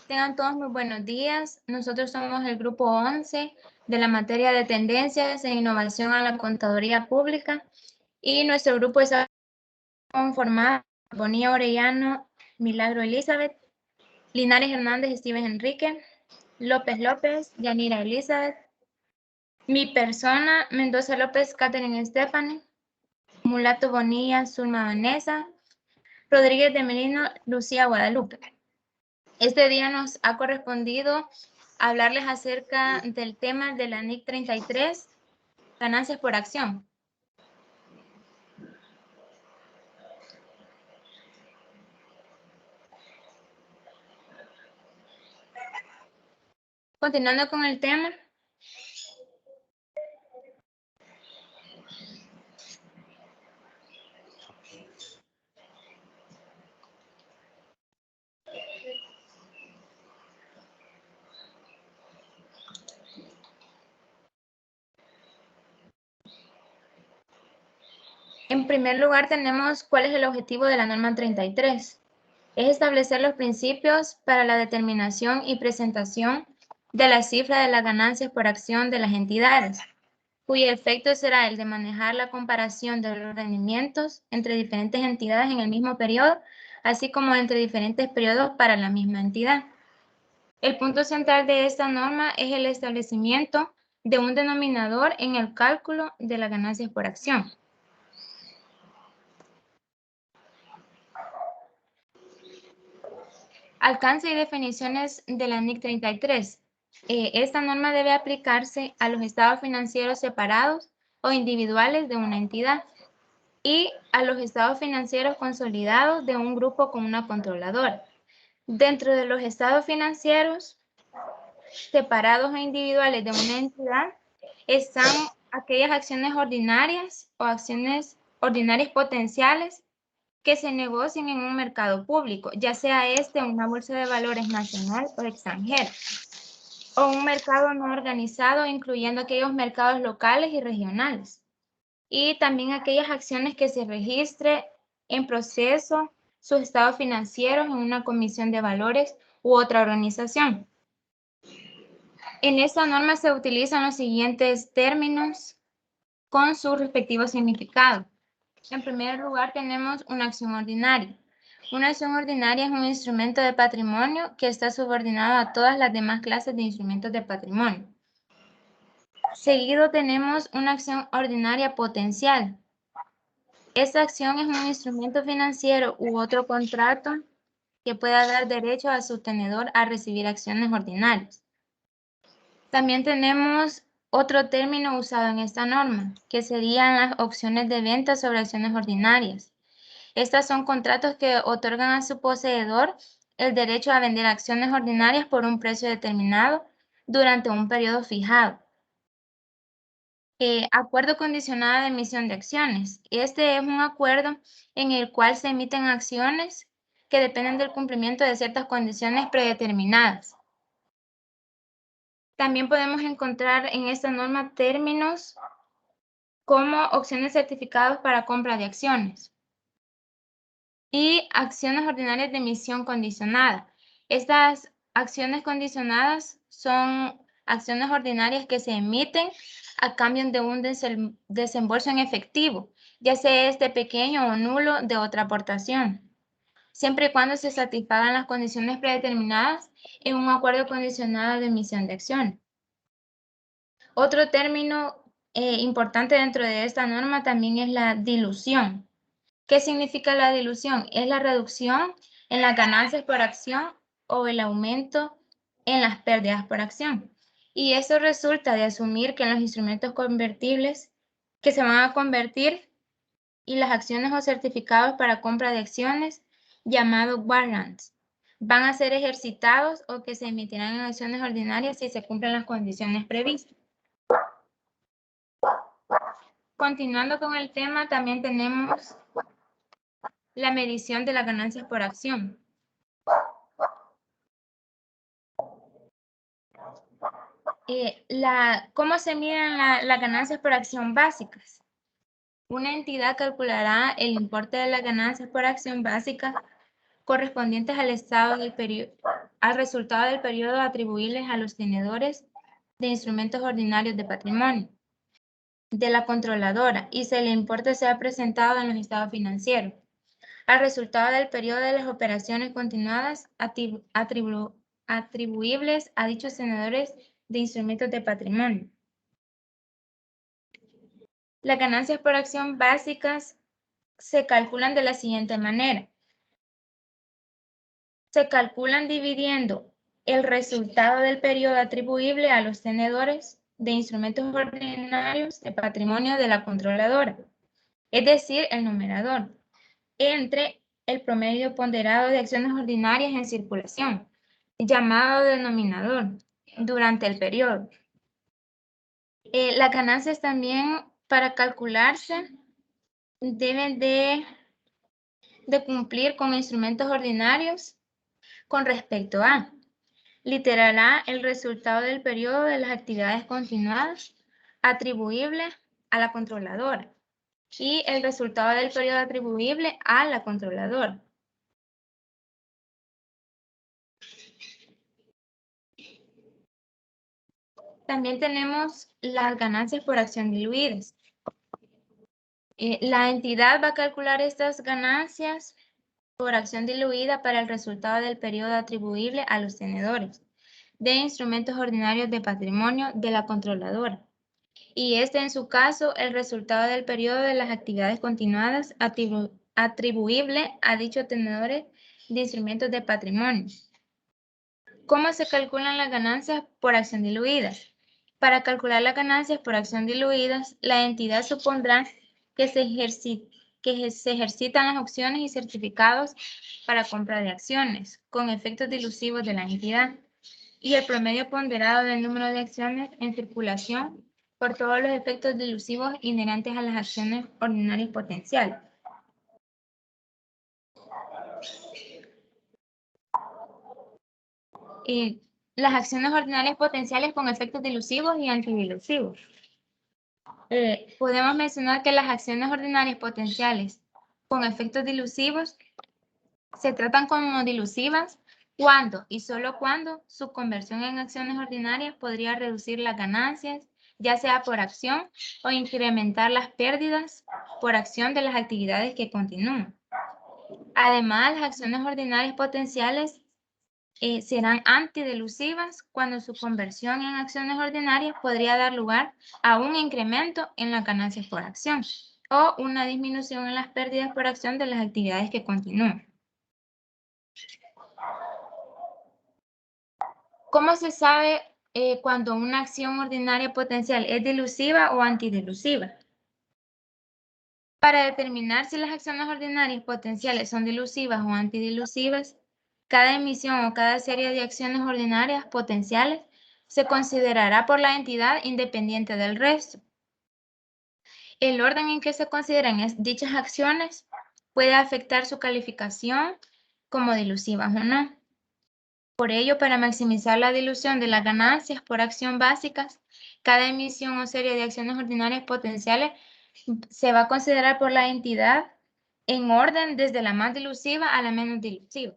Tengan todos muy buenos días. Nosotros somos el grupo 11 de la materia de tendencias e innovación a la contaduría pública y nuestro grupo está conformado por Bonilla Orellano, Milagro Elizabeth, Linares Hernández, Steven Enrique, López López, Yanira Elizabeth, mi persona, Mendoza López, Catherine Stephanie, Mulato Bonilla, Zulma Vanessa, Rodríguez de Merino, Lucía Guadalupe. Este día nos ha correspondido hablarles acerca del tema de la NIC 33, ganancias por acción. Continuando con el tema. En primer lugar tenemos cuál es el objetivo de la norma 33. Es establecer los principios para la determinación y presentación de la cifra de las ganancias por acción de las entidades, cuyo efecto será el de manejar la comparación de los rendimientos entre diferentes entidades en el mismo periodo, así como entre diferentes periodos para la misma entidad. El punto central de esta norma es el establecimiento de un denominador en el cálculo de las ganancias por acción. Alcance y definiciones de la NIC 33. Esta norma debe aplicarse a los estados financieros separados o individuales de una entidad y a los estados financieros consolidados de un grupo con una controladora. Dentro de los estados financieros separados e individuales de una entidad están aquellas acciones ordinarias o acciones ordinarias potenciales que se negocien en un mercado público, ya sea una bolsa de valores nacional o extranjera, o un mercado no organizado, incluyendo aquellos mercados locales y regionales, y también aquellas acciones que se registre en proceso sus estados financieros en una comisión de valores u otra organización. En esta norma se utilizan los siguientes términos con su respectivo significado. En primer lugar tenemos una acción ordinaria. Una acción ordinaria es un instrumento de patrimonio que está subordinado a todas las demás clases de instrumentos de patrimonio. Seguido tenemos una acción ordinaria potencial. Esta acción es un instrumento financiero u otro contrato que pueda dar derecho al sostenedor a recibir acciones ordinarias. También tenemos otro término usado en esta norma, que serían las opciones de venta sobre acciones ordinarias. Estas son contratos que otorgan a su poseedor el derecho a vender acciones ordinarias por un precio determinado durante un periodo fijado. Acuerdo condicionado de emisión de acciones. Este es un acuerdo en el cual se emiten acciones que dependen del cumplimiento de ciertas condiciones predeterminadas. También podemos encontrar en esta norma términos como opciones certificados para compra de acciones y acciones ordinarias de emisión condicionada. Estas acciones condicionadas son acciones ordinarias que se emiten a cambio de un desembolso en efectivo, ya sea pequeño o nulo de otra aportación, siempre y cuando se satisfagan las condiciones predeterminadas en un acuerdo condicionado de emisión de acciones. Otro término importante dentro de esta norma también es la dilución. ¿Qué significa la dilución? Es la reducción en las ganancias por acción o el aumento en las pérdidas por acción. Y eso resulta de asumir que en los instrumentos convertibles que se van a convertir y las acciones o certificados para compra de acciones llamados warrants van a ser ejercitados o que se emitirán en acciones ordinarias si se cumplen las condiciones previstas. Continuando con el tema, también tenemos la medición de las ganancias por acción. ¿Cómo se miden las ganancias por acción básicas? Una entidad calculará el importe de las ganancias por acción básica correspondientes al al resultado del periodo atribuibles a los tenedores de instrumentos ordinarios de patrimonio de la controladora y si el importe sea presentado en los estados financieros. Al resultado del periodo de las operaciones continuadas atribuibles a dichos tenedores de instrumentos de patrimonio. Las ganancias por acción básicas se calculan de la siguiente manera. Se calculan dividiendo el resultado del periodo atribuible a los tenedores de instrumentos ordinarios de patrimonio de la controladora, es decir, el numerador, entre el promedio ponderado de acciones ordinarias en circulación, llamado denominador, durante el periodo. Las ganancias también, para calcularse, deben de cumplir con instrumentos ordinarios con respecto a, literal A, el resultado del periodo de las actividades continuadas atribuible a la controladora y el resultado del periodo atribuible a la controladora. También tenemos las ganancias por acción diluidas. La entidad va a calcular estas ganancias por acción diluida para el resultado del periodo atribuible a los tenedores de instrumentos ordinarios de patrimonio de la controladora. Y en su caso, el resultado del periodo de las actividades continuadas atribuible a dichos tenedores de instrumentos de patrimonio. ¿Cómo se calculan las ganancias por acción diluidas? Para calcular las ganancias por acción diluidas, la entidad supondrá que se ejercitan las opciones y certificados para compra de acciones con efectos dilusivos de la entidad y el promedio ponderado del número de acciones en circulación por todos los efectos dilusivos inherentes a las acciones ordinarias potenciales. Las acciones ordinarias potenciales con efectos dilusivos y antidilusivos. Podemos mencionar que las acciones ordinarias potenciales con efectos dilusivos se tratan como dilusivas cuando y solo cuando su conversión en acciones ordinarias podría reducir las ganancias, ya sea por acción o incrementar las pérdidas por acción de las actividades que continúan. Además, las acciones ordinarias potenciales serán antidilusivas cuando su conversión en acciones ordinarias podría dar lugar a un incremento en las ganancias por acción o una disminución en las pérdidas por acción de las actividades que continúan. ¿Cómo se sabe cuando una acción ordinaria potencial es dilusiva o antidilusiva? Para determinar si las acciones ordinarias potenciales son dilusivas o antidilusivas, cada emisión o cada serie de acciones ordinarias potenciales se considerará por la entidad independiente del resto. El orden en que se consideran dichas acciones puede afectar su calificación como dilusivas o no. Por ello, para maximizar la dilución de las ganancias por acción básicas, cada emisión o serie de acciones ordinarias potenciales se va a considerar por la entidad en orden desde la más dilusiva a la menos dilusiva.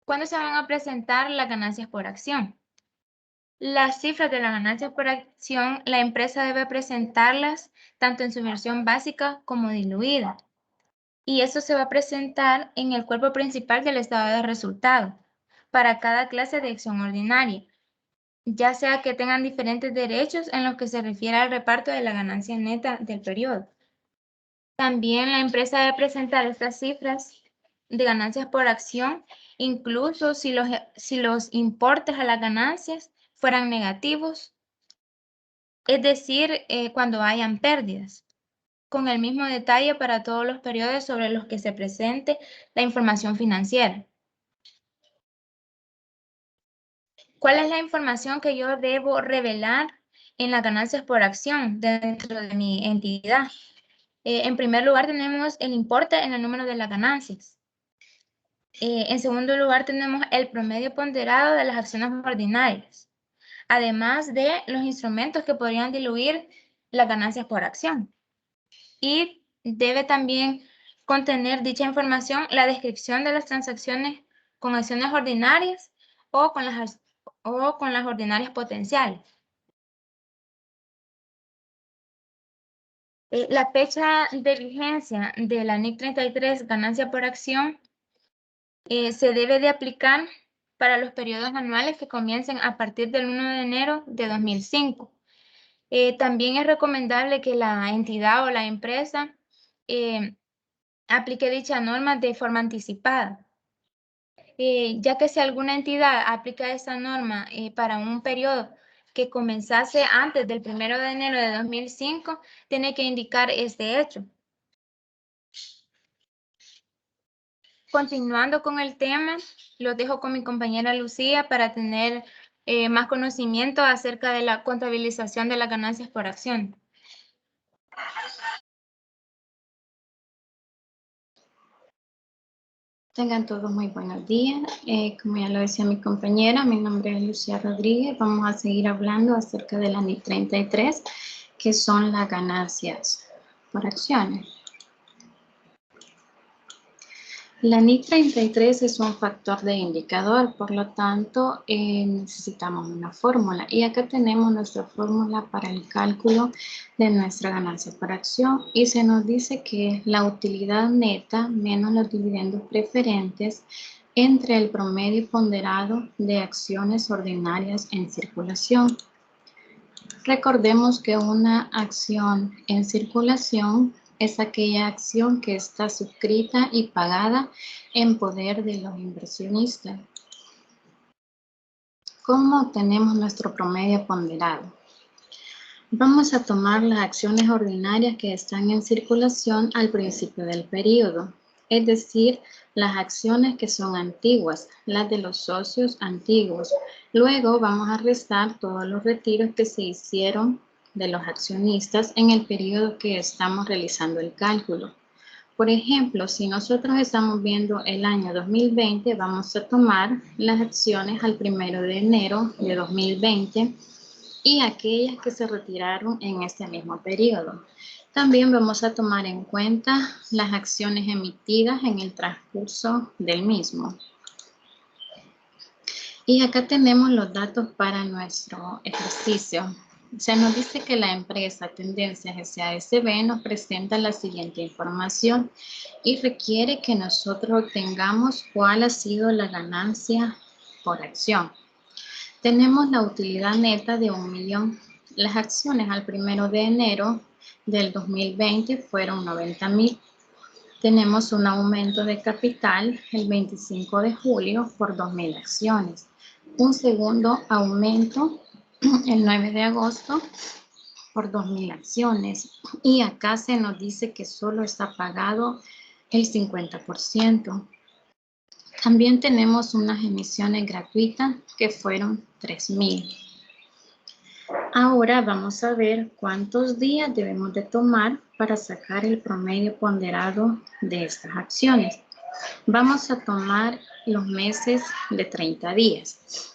¿Cuándo se van a presentar las ganancias por acción? Las cifras de las ganancias por acción, la empresa debe presentarlas tanto en su versión básica como diluida. Y eso se va a presentar en el cuerpo principal del estado de resultados para cada clase de acción ordinaria, ya sea que tengan diferentes derechos en lo que se refiere al reparto de la ganancia neta del periodo. También la empresa debe presentar estas cifras de ganancias por acción, incluso si los importes a las ganancias fueran negativos, es decir, cuando hayan pérdidas, con el mismo detalle para todos los periodos sobre los que se presente la información financiera. ¿Cuál es la información que yo debo revelar en las ganancias por acción dentro de mi entidad? En primer lugar, tenemos el importe en el número de las ganancias. En segundo lugar, tenemos el promedio ponderado de las acciones ordinarias, además de los instrumentos que podrían diluir las ganancias por acción. Y debe también contener dicha información la descripción de las transacciones con acciones ordinarias o con las ordinarias potenciales. La fecha de vigencia de la NIC 33, ganancia por acción, se debe de aplicar para los periodos anuales que comiencen a partir del 1 de enero de 2005. También es recomendable que la entidad o la empresa aplique dicha norma de forma anticipada, ya que si alguna entidad aplica esa norma para un periodo que comenzase antes del 1 de enero de 2005, tiene que indicar este hecho. Continuando con el tema, los dejo con mi compañera Lucía para tener más conocimiento acerca de la contabilización de las ganancias por acción. Tengan todos muy buenos días. Como ya lo decía mi compañera, mi nombre es Lucía Rodríguez. Vamos a seguir hablando acerca de la NIC 33, que son las ganancias por acciones. La NIC 33 es un factor de indicador, por lo tanto necesitamos una fórmula. Y acá tenemos nuestra fórmula para el cálculo de nuestra ganancia por acción. Y se nos dice que es la utilidad neta menos los dividendos preferentes entre el promedio ponderado de acciones ordinarias en circulación. Recordemos que una acción en circulación es aquella acción que está suscrita y pagada en poder de los inversionistas. ¿Cómo obtenemos nuestro promedio ponderado? Vamos a tomar las acciones ordinarias que están en circulación al principio del periodo, es decir, las acciones que son antiguas, las de los socios antiguos. Luego vamos a restar todos los retiros que se hicieron de los accionistas en el periodo que estamos realizando el cálculo. Por ejemplo, si nosotros estamos viendo el año 2020, vamos a tomar las acciones al 1 de enero de 2020 y aquellas que se retiraron en este mismo periodo. También vamos a tomar en cuenta las acciones emitidas en el transcurso del mismo. Y acá tenemos los datos para nuestro ejercicio. Se nos dice que la empresa Tendencias SASB nos presenta la siguiente información y requiere que nosotros obtengamos cuál ha sido la ganancia por acción. Tenemos la utilidad neta de 1 millón. Las acciones al 1 de enero del 2020 fueron 90,000. Tenemos un aumento de capital el 25 de julio por 2,000 acciones. Un segundo aumento el 9 de agosto por 2,000 acciones. Y acá se nos dice que solo está pagado el 50%. También tenemos unas emisiones gratuitas que fueron 3,000. Ahora vamos a ver cuántos días debemos de tomar para sacar el promedio ponderado de estas acciones. Vamos a tomar los meses de 30 días.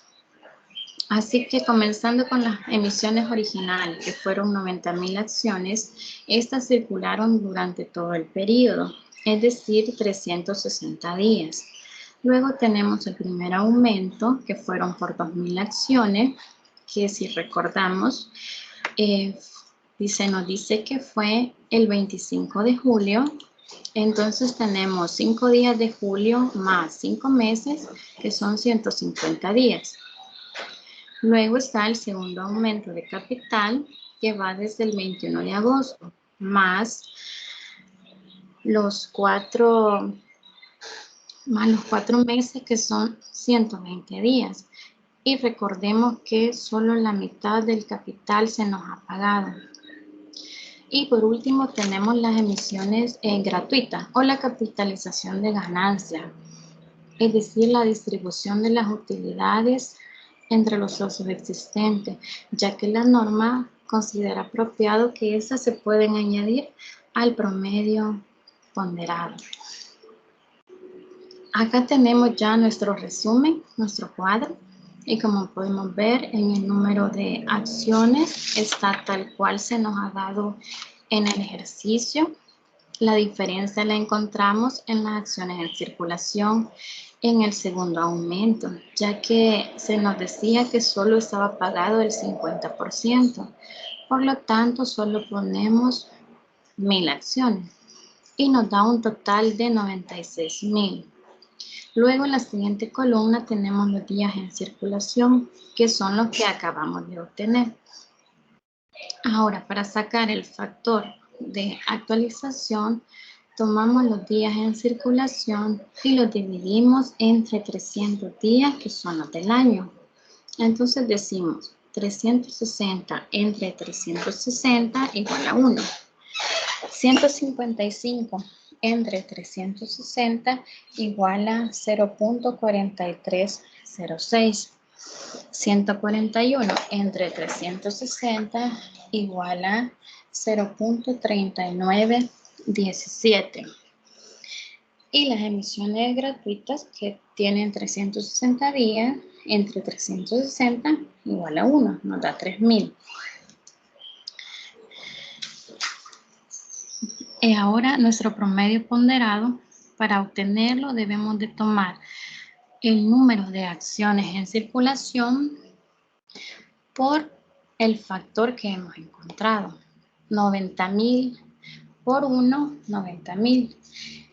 Así que comenzando con las emisiones originales, que fueron 90,000 acciones, estas circularon durante todo el periodo, es decir, 360 días. Luego tenemos el primer aumento, que fueron por 2,000 acciones, que si recordamos, nos dice que fue el 25 de julio. Entonces tenemos 5 días de julio más 5 meses, que son 150 días. Luego está el segundo aumento de capital, que va desde el 21 de agosto, más los 4 meses, que son 120 días. Y recordemos que solo la mitad del capital se nos ha pagado. Y por último tenemos las emisiones gratuitas o la capitalización de ganancia, es decir, la distribución de las utilidades entre los socios existentes, ya que la norma considera apropiado que esas se pueden añadir al promedio ponderado. Acá tenemos ya nuestro resumen, nuestro cuadro. Y como podemos ver, en el número de acciones está tal cual se nos ha dado en el ejercicio. La diferencia la encontramos en las acciones en circulación en el segundo aumento, ya que se nos decía que solo estaba pagado el 50%. Por lo tanto, solo ponemos 1000 acciones y nos da un total de 96,000. Luego en la siguiente columna tenemos los días en circulación, que son los que acabamos de obtener. Ahora, para sacar el factor de actualización, tomamos los días en circulación y los dividimos entre 300 días, que son los del año. Entonces decimos 360 entre 360 igual a 1. 155 entre 360 igual a 0.4306. 141 entre 360 igual a 0.3917. Y las emisiones gratuitas que tienen 360 días entre 360 igual a 1, nos da 3000. Ahora nuestro promedio ponderado, para obtenerlo debemos de tomar el número de acciones en circulación por el factor que hemos encontrado. 90,000 por 1, 90,000.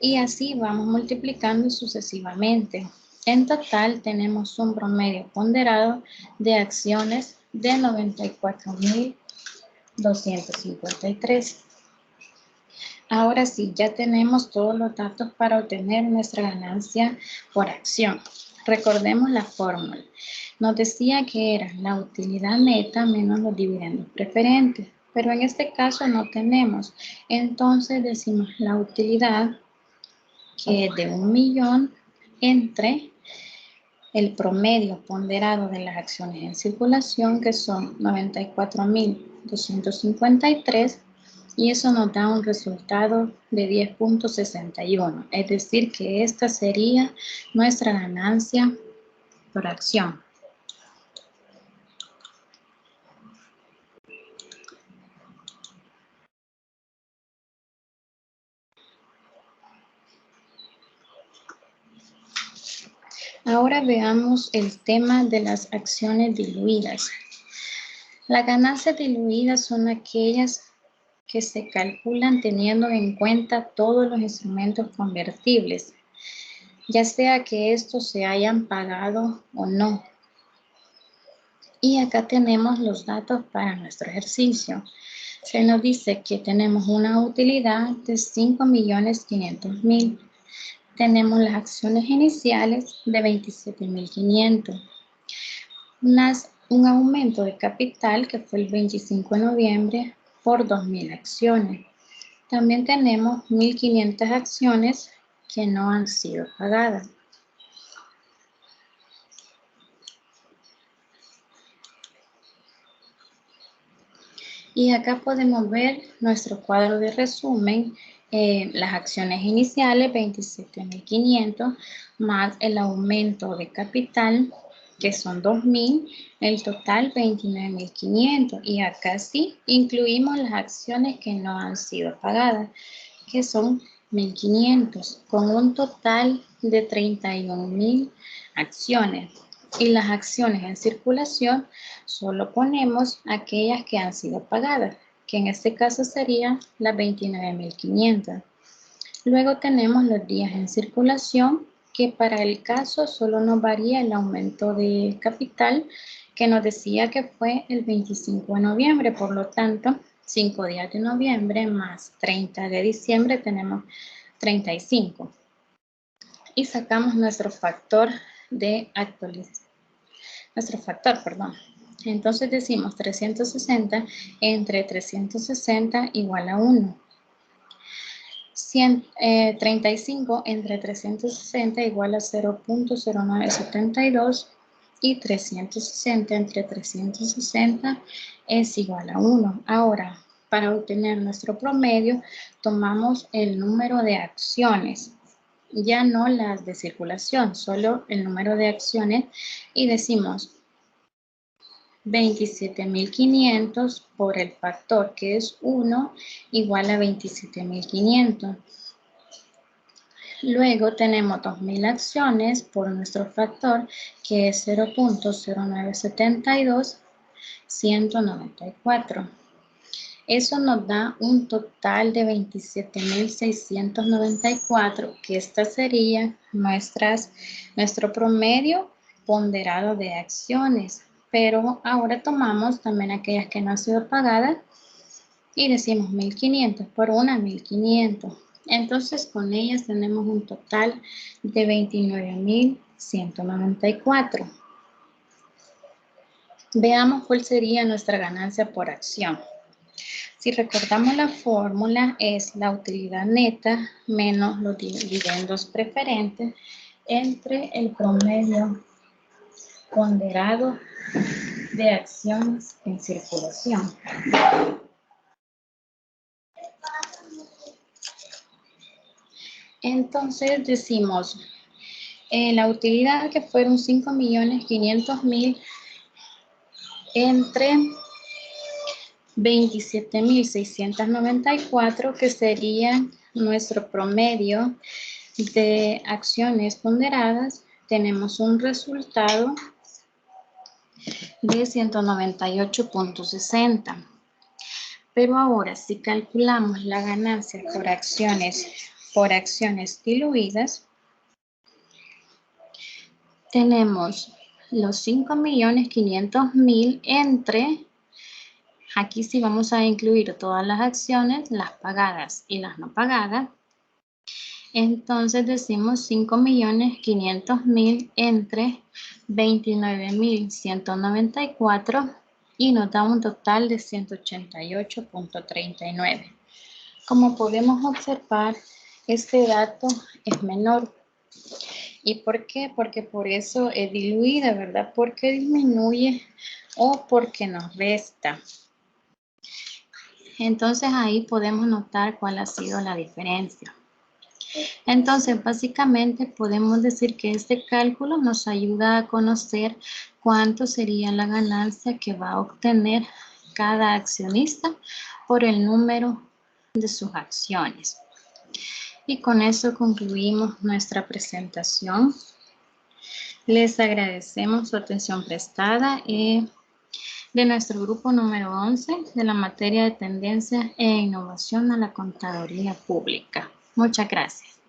Y así vamos multiplicando sucesivamente. En total tenemos un promedio ponderado de acciones de 94,253. Ahora sí, ya tenemos todos los datos para obtener nuestra ganancia por acción. Recordemos la fórmula. Nos decía que era la utilidad neta menos los dividendos preferentes, pero en este caso no tenemos. Entonces decimos la utilidad, que es de 1,000,000, entre el promedio ponderado de las acciones en circulación, que son 94,253, y eso nos da un resultado de 10.61. Es decir, que esta sería nuestra ganancia por acción. Ahora veamos el tema de las acciones diluidas. Las ganancias diluidas son aquellas que se calculan teniendo en cuenta todos los instrumentos convertibles, ya sea que estos se hayan pagado o no. Y acá tenemos los datos para nuestro ejercicio. Se nos dice que tenemos una utilidad de 5,500,000. Tenemos las acciones iniciales de 27,500. Un aumento de capital que fue el 25 de noviembre por 2,000 acciones. También tenemos 1,500 acciones que no han sido pagadas. Y acá podemos ver nuestro cuadro de resumen, las acciones iniciales 27,500 más el aumento de capital, que son 2,000, el total 29,500. Y acá sí incluimos las acciones que no han sido pagadas, que son 1,500, con un total de 31,000 acciones. Y las acciones en circulación solo ponemos aquellas que han sido pagadas, que en este caso serían las 29,500. Luego tenemos los días en circulación, que para el caso solo nos varía el aumento de capital, que nos decía que fue el 25 de noviembre, por lo tanto, 5 días de noviembre más 30 de diciembre tenemos 35. Y sacamos nuestro factor de actualización. Entonces decimos 360 entre 360 igual a 1. 35 entre 360 igual a 0.0972 y 360 entre 360 es igual a 1. Ahora, para obtener nuestro promedio, tomamos el número de acciones ya no las de circulación, solo el número de acciones y decimos 27.500 por el factor que es 1 igual a 27.500. Luego tenemos 2.000 acciones por nuestro factor que es 0.0972, 194. Eso nos da un total de 27.694, que esta sería nuestro promedio ponderado de acciones. Pero ahora tomamos también aquellas que no han sido pagadas y decimos 1.500 por una, 1.500. Entonces con ellas tenemos un total de 29.194. Veamos cuál sería nuestra ganancia por acción. Si recordamos la fórmula es la utilidad neta menos los dividendos preferentes entre el promedio ponderado de acciones en circulación. Entonces decimos, la utilidad que fueron 5.500.000 entre 27.694, que sería nuestro promedio de acciones ponderadas, tenemos un resultado de 198.60. Pero ahora, si calculamos la ganancia por acciones diluidas, tenemos los 5.500.000 entre, aquí sí vamos a incluir todas las acciones, las pagadas y las no pagadas. Entonces decimos 5.500.000 entre 29.194 y nos da un total de 188.39. Como podemos observar, este dato es menor. ¿Y por qué? Porque por eso es diluida, ¿verdad? Porque disminuye o porque nos resta. Entonces ahí podemos notar cuál ha sido la diferencia. Entonces, básicamente podemos decir que este cálculo nos ayuda a conocer cuánto sería la ganancia que va a obtener cada accionista por el número de sus acciones. Y con eso concluimos nuestra presentación. Les agradecemos su atención prestada de nuestro grupo número 11 de la materia de tendencias e innovación a la contaduría pública. Muchas gracias.